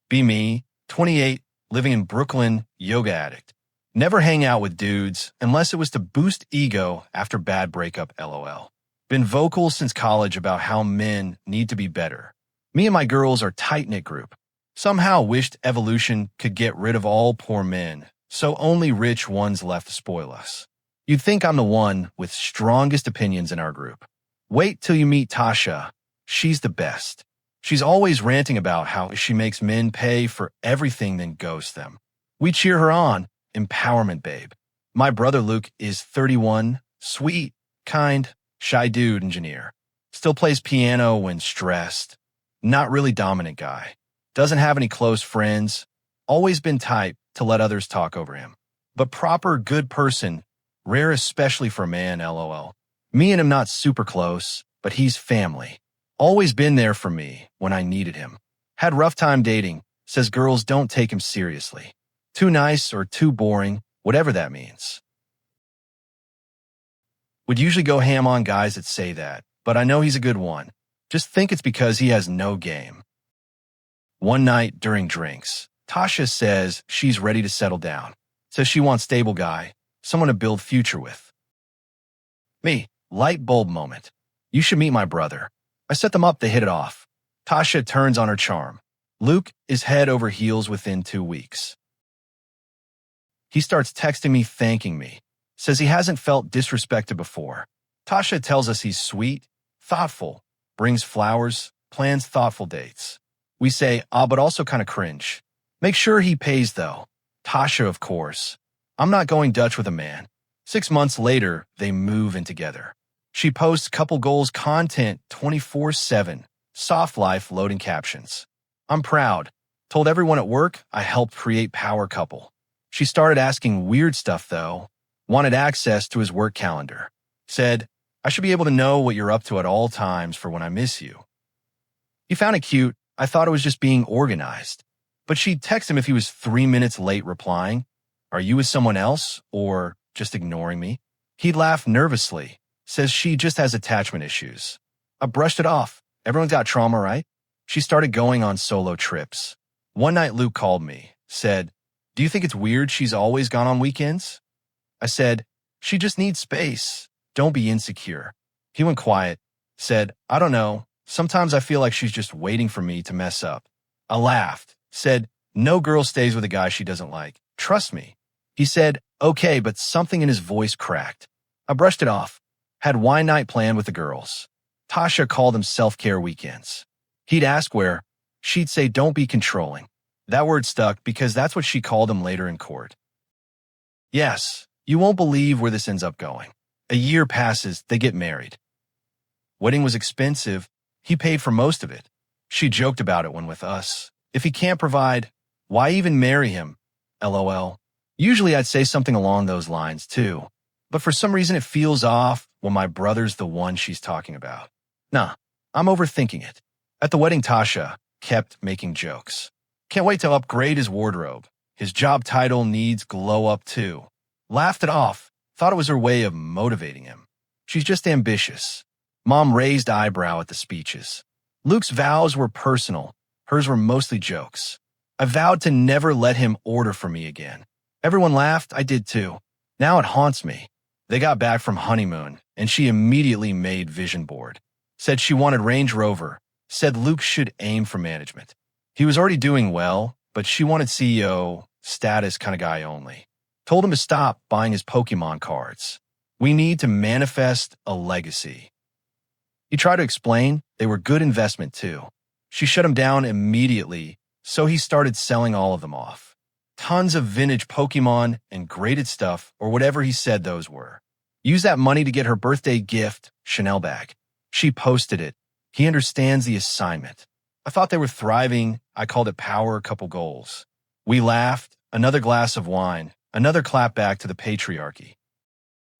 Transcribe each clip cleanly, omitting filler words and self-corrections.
Be me, 28, living in Brooklyn, yoga addict. Never hang out with dudes unless it was to boost ego after bad breakup, lol. Been vocal since college about how men need to be better. Me and my girls are tight-knit group. Somehow wished evolution could get rid of all poor men, so only rich ones left to spoil us. You'd think I'm the one with strongest opinions in our group. Wait till you meet Tasha. She's the best. She's always ranting about how she makes men pay for everything then ghosts them. We cheer her on. Empowerment babe. My brother Luke is 31, sweet, kind, shy dude engineer. Still plays piano when stressed. Not really dominant guy. Doesn't have any close friends. Always been type to let others talk over him. But proper good person, rare especially for a man, lol. Me and him not super close, but he's family. Always been there for me when I needed him. Had rough time dating, says girls don't take him seriously. Too nice or too boring, whatever that means. Would usually go ham on guys that say that, but I know he's a good one. Just think it's because he has no game. One night during drinks, Tasha says she's ready to settle down. Says she wants stable guy, someone to build future with. Me, light bulb moment. You should meet my brother. I set them up to hit it off. Tasha turns on her charm. Luke is head over heels within 2 weeks. He starts texting me thanking me. Says he hasn't felt disrespected before. Tasha tells us he's sweet, thoughtful, brings flowers, plans thoughtful dates. We say, but also kind of cringe. Make sure he pays though. Tasha, of course. I'm not going Dutch with a man. 6 months later, they move in together. She posts couple goals content 24/7. Soft life loading captions. I'm proud. Told everyone at work I helped create Power Couple. She started asking weird stuff though. Wanted access to his work calendar. Said, I should be able to know what you're up to at all times for when I miss you. He found it cute. I thought it was just being organized. But she'd text him if he was 3 minutes late replying. Are you with someone else or just ignoring me? He'd laugh nervously. Says she just has attachment issues. I brushed it off. Everyone's got trauma, right? She started going on solo trips. One night Luke called me. Said, do you think it's weird she's always gone on weekends? I said, she just needs space. Don't be insecure. He went quiet. Said, I don't know. Sometimes I feel like she's just waiting for me to mess up. I laughed. Said, no girl stays with a guy she doesn't like. Trust me. He said, okay, but something in his voice cracked. I brushed it off. Had wine night planned with the girls. Tasha called them self-care weekends. He'd ask where. She'd say, don't be controlling. That word stuck because that's what she called him later in court. Yes, you won't believe where this ends up going. A year passes, they get married. Wedding was expensive. He paid for most of it. She joked about it when with us. If he can't provide, why even marry him? LOL. Usually I'd say something along those lines too. But for some reason it feels off when my brother's the one she's talking about. Nah, I'm overthinking it. At the wedding, Tasha kept making jokes. Can't wait to upgrade his wardrobe. His job title needs glow up too. Laughed it off. Thought it was her way of motivating him. She's just ambitious. Mom raised eyebrow at the speeches. Luke's vows were personal. Hers were mostly jokes. I vowed to never let him order for me again. Everyone laughed. I did too. Now it haunts me. They got back from honeymoon, and she immediately made vision board. Said she wanted Range Rover. Said Luke should aim for management. He was already doing well, but she wanted CEO, status kind of guy only. Told him to stop buying his Pokemon cards. We need to manifest a legacy. He tried to explain they were good investment too. She shut him down immediately, so he started selling all of them off. Tons of vintage Pokemon and graded stuff, or whatever he said those were. Use that money to get her birthday gift, Chanel bag. She posted it. He understands the assignment. I thought they were thriving. I called it Power Couple Goals. We laughed, another glass of wine, another clap back to the patriarchy.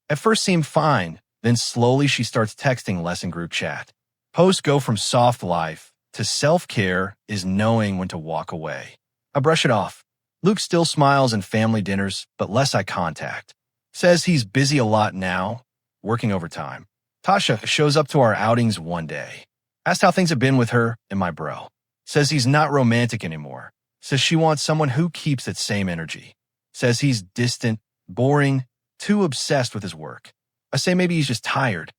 At first seemed fine, then slowly she starts texting less in group chat. Posts go from soft life to self-care is knowing when to walk away. I brush it off. Luke still smiles in family dinners, but less eye contact. Says he's busy a lot now, working overtime. Tasha shows up to our outings one day. Asked how things have been with her and my bro. Says he's not romantic anymore. Says she wants someone who keeps that same energy. Says he's distant, boring, too obsessed with his work. I say maybe he's just tired.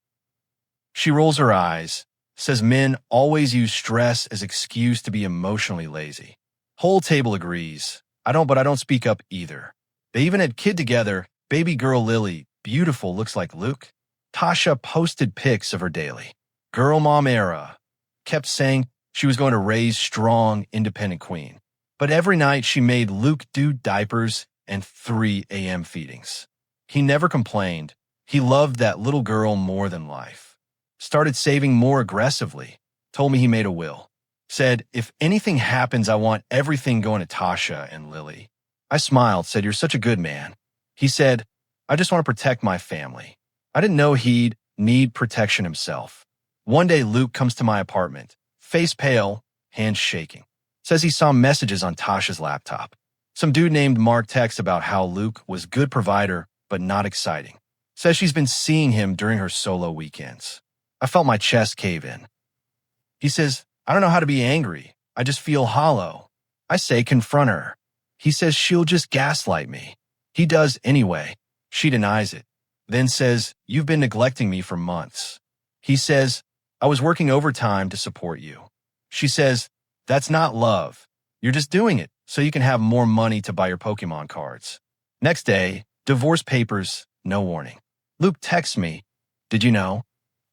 She rolls her eyes, says men always use stress as excuse to be emotionally lazy. Whole table agrees. I don't speak up either. They even had kid together, baby girl Lily, beautiful, looks like Luke. Tasha posted pics of her daily. Girl mom era. Kept saying she was going to raise strong, independent queen. But every night she made Luke do diapers and 3 a.m. feedings. He never complained. He loved that little girl more than life. Started saving more aggressively. Told me he made a will. Said, if anything happens, I want everything going to Tasha and Lily. I smiled, said, you're such a good man. He said, I just want to protect my family. I didn't know he'd need protection himself. One day, Luke comes to my apartment, face pale, hands shaking. Says he saw messages on Tasha's laptop. Some dude named Mark texts about how Luke was good provider, but not exciting. Says she's been seeing him during her solo weekends. I felt my chest cave in. He says, I don't know how to be angry. I just feel hollow. I say, confront her. He says she'll just gaslight me. He does anyway. She denies it. Then says, you've been neglecting me for months. He says, I was working overtime to support you. She says, that's not love. You're just doing it so you can have more money to buy your Pokemon cards. Next day, divorce papers, no warning. Luke texts me, did you know?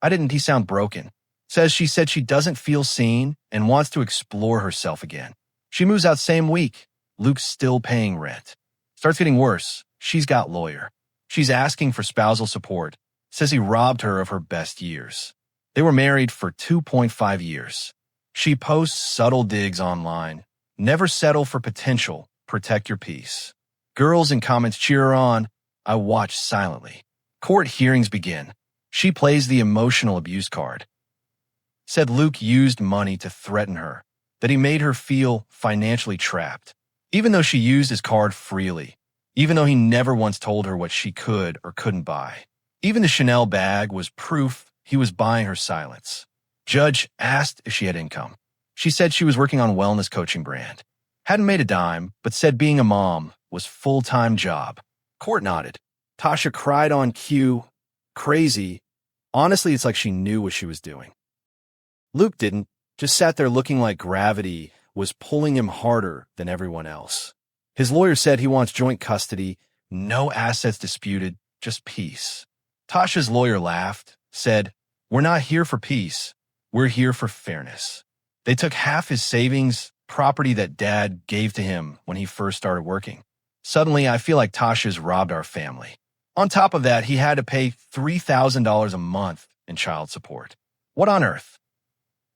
I didn't. He sound broken. Says she said she doesn't feel seen and wants to explore herself again. She moves out same week. Luke's still paying rent. Starts getting worse. She's got lawyer. She's asking for spousal support. Says he robbed her of her best years. They were married for 2.5 years. She posts subtle digs online. Never settle for potential. Protect your peace. Girls in comments cheer her on. I watch silently. Court hearings begin. She plays the emotional abuse card. Said Luke used money to threaten her, that he made her feel financially trapped, even though she used his card freely, even though he never once told her what she could or couldn't buy. Even the Chanel bag was proof he was buying her silence. Judge asked if she had income. She said she was working on wellness coaching brand. Hadn't made a dime, but said being a mom was full-time job. Court nodded. Tasha cried on cue. Crazy. Honestly, it's like she knew what she was doing. Luke didn't, just sat there looking like gravity was pulling him harder than everyone else. His lawyer said he wants joint custody, no assets disputed, just peace. Tasha's lawyer laughed, said, we're not here for peace, we're here for fairness. They took half his savings, property that Dad gave to him when he first started working. Suddenly, I feel like Tasha's robbed our family. On top of that, he had to pay $3,000 a month in child support. What on earth?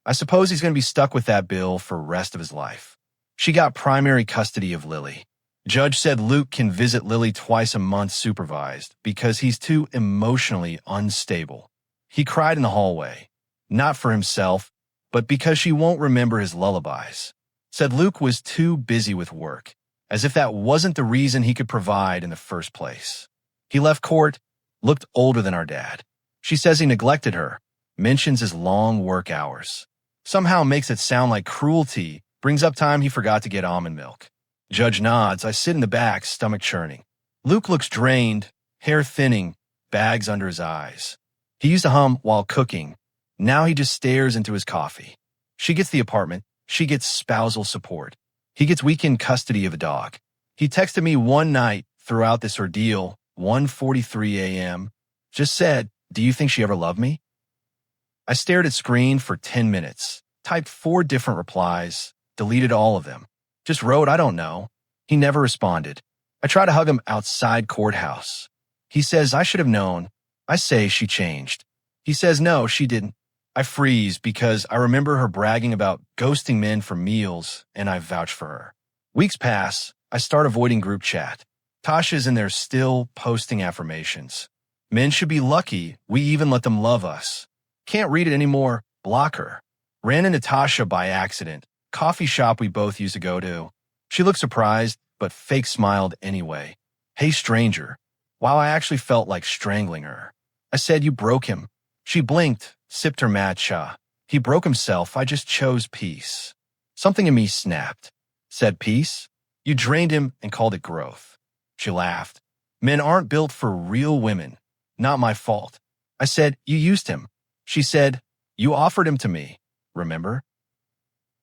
I suppose he's going to be stuck with that bill for the rest of his life. She got primary custody of Lily. Judge said Luke can visit Lily twice a month supervised because he's too emotionally unstable. He cried in the hallway, not for himself, but because she won't remember his lullabies. Said Luke was too busy with work, as if that wasn't the reason he could provide in the first place. He left court, looked older than our dad. She says he neglected her, mentions his long work hours. Somehow makes it sound like cruelty, brings up time he forgot to get almond milk. Judge nods. I sit in the back, stomach churning. Luke looks drained, hair thinning, bags under his eyes. He used to hum while cooking. Now he just stares into his coffee. She gets the apartment. She gets spousal support. He gets weekend custody of a dog. He texted me one night throughout this ordeal, 1:43 a.m., just said, do you think she ever loved me? I stared at screen for 10 minutes, typed 4 different replies, deleted all of them. Just wrote, I don't know. He never responded. I try to hug him outside courthouse. He says, I should have known. I say she changed. He says, no, she didn't. I freeze because I remember her bragging about ghosting men for meals, and I vouch for her. Weeks pass. I start avoiding group chat. Tasha's in there still posting affirmations. Men should be lucky we even let them love us. Can't read it anymore. Block her. Ran into Tasha by accident. Coffee shop we both used to go to. She looked surprised, but fake smiled anyway. Hey, stranger. Wow, I actually felt like strangling her. I said, you broke him. She blinked, sipped her matcha. He broke himself. I just chose peace. Something in me snapped. Said peace? You drained him and called it growth. She laughed. Men aren't built for real women. Not my fault. I said, you used him. She said, you offered him to me. Remember?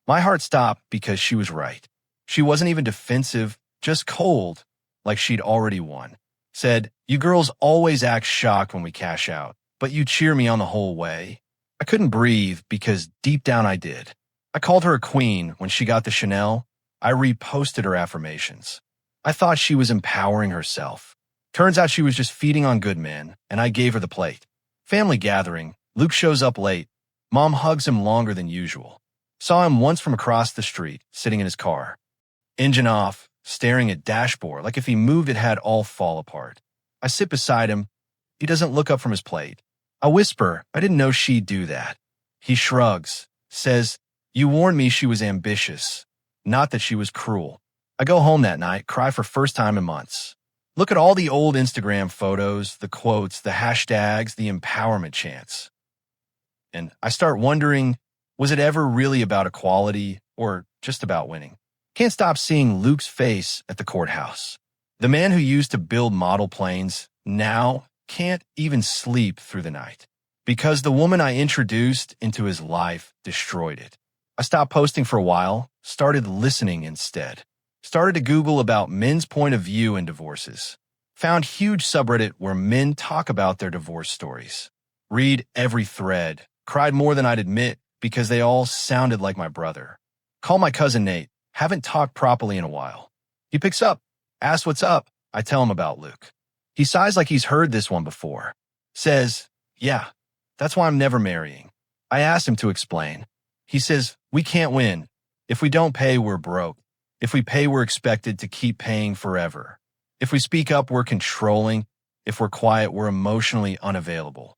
My heart stopped because she was right. She wasn't even defensive, just cold, like she'd already won. Said, you girls always act shocked when we cash out, but you cheer me on the whole way. I couldn't breathe because deep down I did. I called her a queen when she got the Chanel. I reposted her affirmations. I thought she was empowering herself. Turns out she was just feeding on good men, and I gave her the plate. Family gathering. Luke shows up late. Mom hugs him longer than usual. Saw him once from across the street, sitting in his car. Engine off, staring at dashboard like if he moved it had all fall apart. I sit beside him. He doesn't look up from his plate. I whisper, I didn't know she'd do that. He shrugs, says, you warned me she was ambitious, not that she was cruel. I go home that night, cry for first time in months. Look at all the old Instagram photos, the quotes, the hashtags, the empowerment chants. And I start wondering, was it ever really about equality or just about winning? Can't stop seeing Luke's face at the courthouse. The man who used to build model planes now can't even sleep through the night because the woman I introduced into his life destroyed it. I stopped posting for a while, started listening instead. Started to Google about men's point of view in divorces. Found huge subreddit where men talk about their divorce stories. Read every thread. Cried more than I'd admit because they all sounded like my brother. Call my cousin Nate. Haven't talked properly in a while. He picks up. Asks what's up. I tell him about Luke. He sighs like he's heard this one before. Says, yeah, that's why I'm never marrying. I asked him to explain. He says, we can't win. If we don't pay, we're broke. If we pay, we're expected to keep paying forever. If we speak up, we're controlling. If we're quiet, we're emotionally unavailable.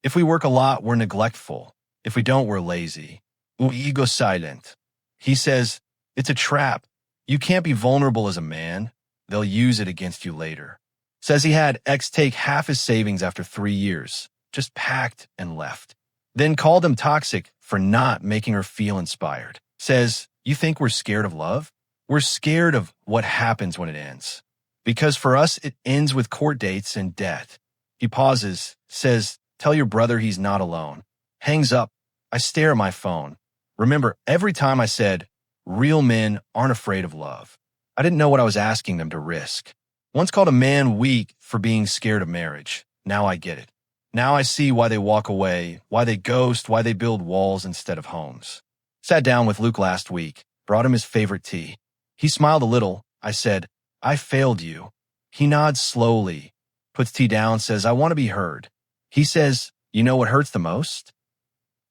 If we work a lot, we're neglectful. If we don't, we're lazy. Ego silent. He says, it's a trap. You can't be vulnerable as a man. They'll use it against you later. Says he had ex take half his savings after 3 years. Just packed and left. Then called him toxic for not making her feel inspired. Says, you think we're scared of love? We're scared of what happens when it ends. Because for us, it ends with court dates and debt. He pauses, says, tell your brother he's not alone. Hangs up. I stare at my phone. Remember, every time I said, real men aren't afraid of love. I didn't know what I was asking them to risk. Once called a man weak for being scared of marriage. Now I get it. Now I see why they walk away, why they ghost, why they build walls instead of homes. Sat down with Luke last week, brought him his favorite tea. He smiled a little. I said, I failed you. He nods slowly, puts tea down, says, I want to be heard. He says, you know what hurts the most?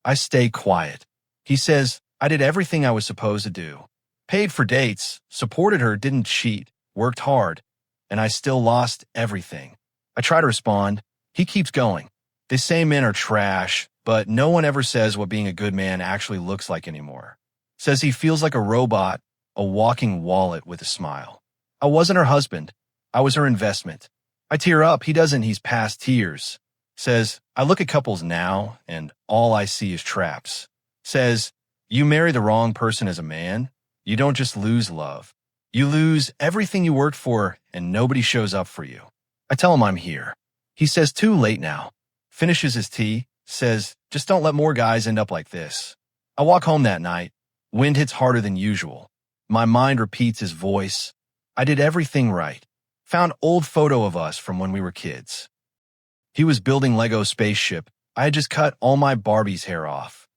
I stay quiet. He says, I did everything I was supposed to do. Paid for dates, supported her, didn't cheat, worked hard, and I still lost everything. I try to respond. He keeps going. They say men are trash, but no one ever says what being a good man actually looks like anymore. Says he feels like a robot, a walking wallet with a smile. I wasn't her husband. I was her investment. I tear up. He doesn't. He's past tears. Says, I look at couples now, and all I see is traps. Says, you marry the wrong person as a man, you don't just lose love. You lose everything you worked for, and nobody shows up for you. I tell him I'm here. He says, too late now. Finishes his tea, says, just don't let more guys end up like this. I walk home that night. Wind hits harder than usual. My mind repeats his voice. I did everything right. Found old photo of us from when we were kids. He was building Lego spaceship. I had just cut all my Barbie's hair off.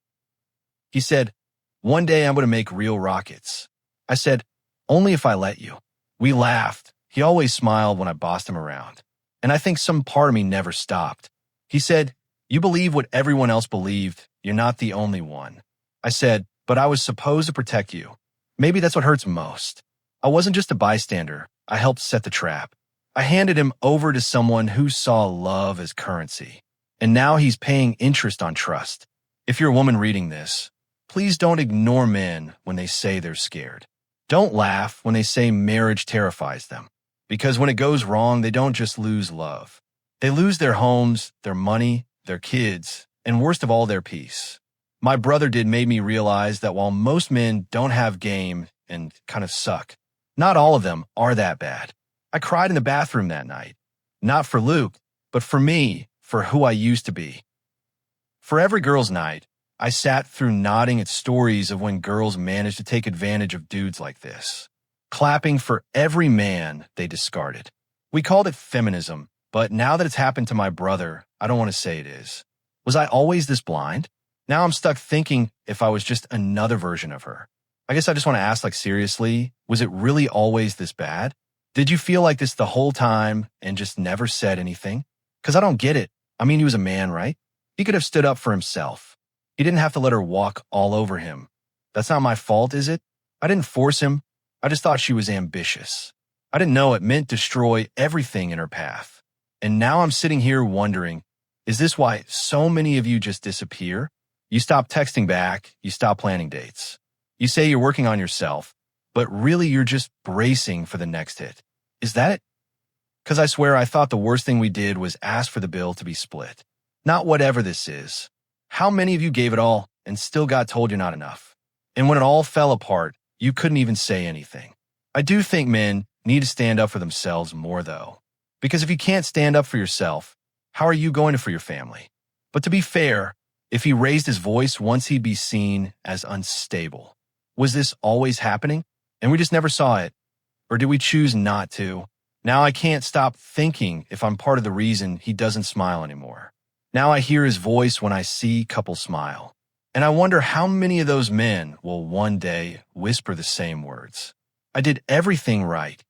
He said, one day I'm going to make real rockets. I said, only if I let you. We laughed. He always smiled when I bossed him around. And I think some part of me never stopped. He said, you believe what everyone else believed. You're not the only one. I said, but I was supposed to protect you. Maybe that's what hurts most. I wasn't just a bystander. I helped set the trap. I handed him over to someone who saw love as currency. And now he's paying interest on trust. If you're a woman reading this, please don't ignore men when they say they're scared. Don't laugh when they say marriage terrifies them. Because when it goes wrong, they don't just lose love. They lose their homes, their money, their kids, and worst of all, their peace. My brother made me realize that while most men don't have game, and kind of suck. Not all of them are that bad. I cried in the bathroom that night. Not for Luke, but for me, for who I used to be. For every girls' night, I sat through nodding at stories of when girls managed to take advantage of dudes like this, clapping for every man they discarded. We called it feminism, but now that it's happened to my brother, I don't want to say it is. Was I always this blind? Now I'm stuck thinking if I was just another version of her. I guess I just want to ask, seriously, was it really always this bad? Did you feel like this the whole time and just never said anything? Because I don't get it. I mean, he was a man, right? He could have stood up for himself. He didn't have to let her walk all over him. That's not my fault, is it? I didn't force him. I just thought she was ambitious. I didn't know it meant destroy everything in her path. And now I'm sitting here wondering, is this why so many of you just disappear? You stop texting back, you stop planning dates. You say you're working on yourself, but really you're just bracing for the next hit. Is that it? Because I swear I thought the worst thing we did was ask for the bill to be split. Not whatever this is. How many of you gave it all and still got told you're not enough? And when it all fell apart, you couldn't even say anything. I do think men need to stand up for themselves more, though. Because if you can't stand up for yourself, how are you going to for your family? But to be fair, if he raised his voice once, he'd be seen as unstable. Was this always happening? And we just never saw it? Or did we choose not to? Now I can't stop thinking if I'm part of the reason he doesn't smile anymore. Now I hear his voice when I see couples smile. And I wonder how many of those men will one day whisper the same words. I did everything right.